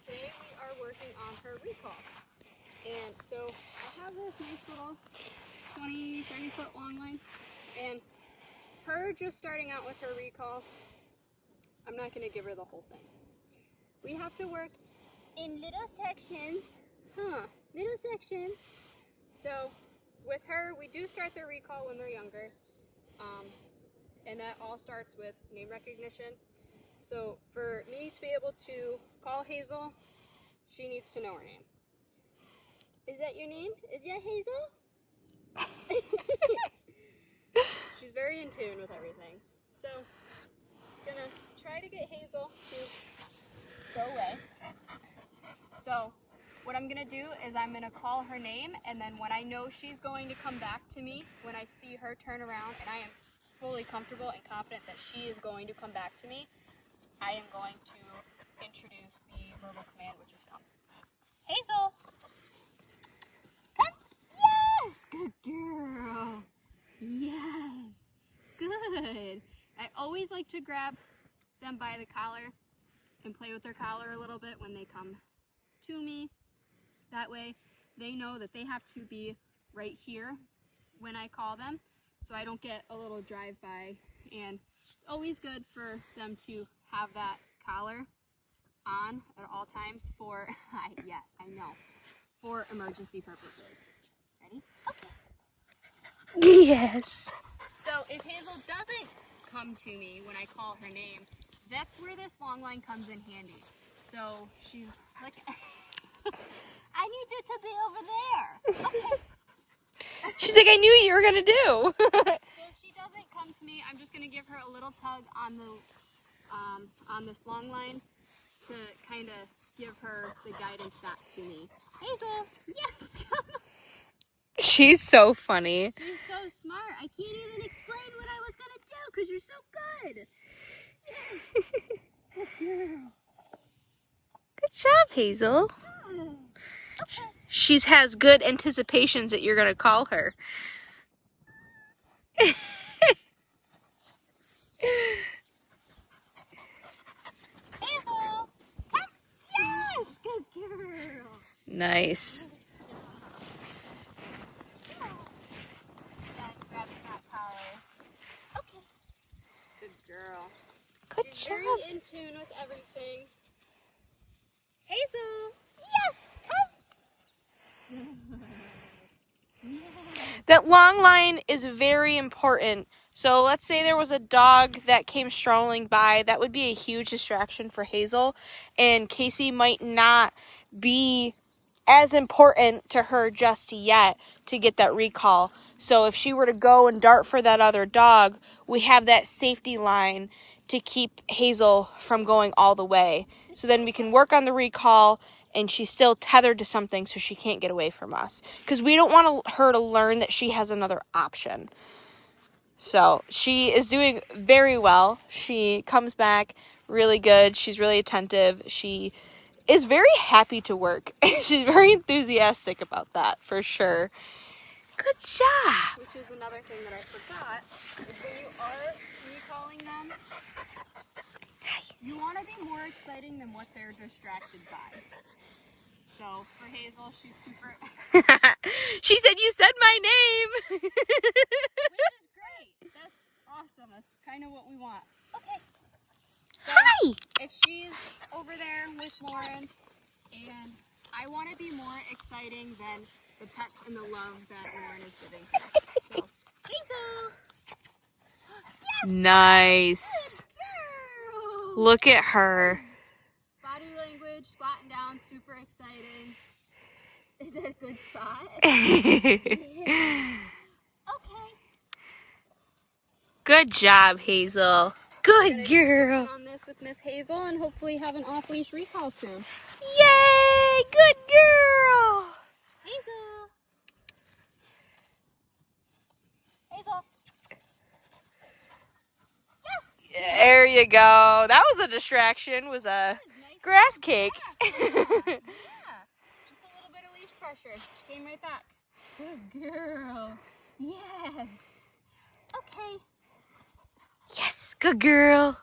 today we are working on her recall. And so I have this nice little 20, 30 foot long line. And her just starting out with her recall, I'm not going to give her the whole thing. We have to work in little sections. Little sections. So with her, we do start their recall when they're younger. And that all starts with name recognition. So for me to be able to call Hazel, she needs to know her name. Is that your name? Is that Hazel? She's very in tune with everything. So I'm gonna try to get Hazel to go away. So what I'm gonna do is I'm gonna call her name, and then when I know she's going to come back to me, when I see her turn around and I am fully comfortable and confident that she is going to come back to me, I am going to introduce the verbal command, which is come. Hazel! Come! Yes! Good girl! Yes! Good! I always like to grab them by the collar and play with their collar a little bit when they come to me. That way they know that they have to be right here when I call them, so I don't get a little drive-by. And it's always good for them to have that collar on at all times for, yes, I know, for emergency purposes. Ready? Okay. Yes. So if Hazel doesn't come to me when I call her name, that's where this long line comes in handy. So she's like, I need you to be over there. Okay. She's like, I knew what you were going to do. So if she doesn't come to me, I'm just going to give her a little tug on this long line to kind of give her the guidance back to me. Hazel, yes, come on. She's so funny. She's so smart. I can't even explain what I was going to do because you're so good. Yes. Good girl. Good job, Hazel. Good. Okay. She has good anticipations that you're going to call her. Hazel, come. Yes, good girl. Nice. Okay. Good girl. Good She's job. very in tune with everything. Hazel, yes, come. That long line is very important. So let's say there was a dog that came strolling by. That would be a huge distraction for Hazel. And Casey might not be as important to her just yet to get that recall. So if she were to go and dart for that other dog, we have that safety line to keep Hazel from going all the way. So then we can work on the recall, and she's still tethered to something so she can't get away from us. Because we don't want her to learn that she has another option. So she is doing very well. She comes back really good. She's really attentive. She is very happy to work. She's very enthusiastic about that, for sure. Good job. Which is another thing that I forgot, is when you are recalling them, you want to be more exciting than what they're distracted by. So for Hazel, she's super... She said, you said my name. Which is great. That's awesome. That's kind of what we want. Okay. So Hi. if she's over there with Lauren, and I want to be more exciting than the pets and the love that Lauren is giving her. So, Hazel! Yes! Nice. Girl! Look at her. Body language, squatting down, super exciting. Is that a good spot? Yeah. Okay. Good job, Hazel. Good girl. Work on this with Miss Hazel and hopefully have an off-leash recall soon. Yay! Good girl. Hazel! Hazel! Yes! There you go. That was a distraction. Was a Nice grass cake. Yeah. Just a little bit of leash pressure. She came right back. Good girl. Yes. Okay. Yes, good girl.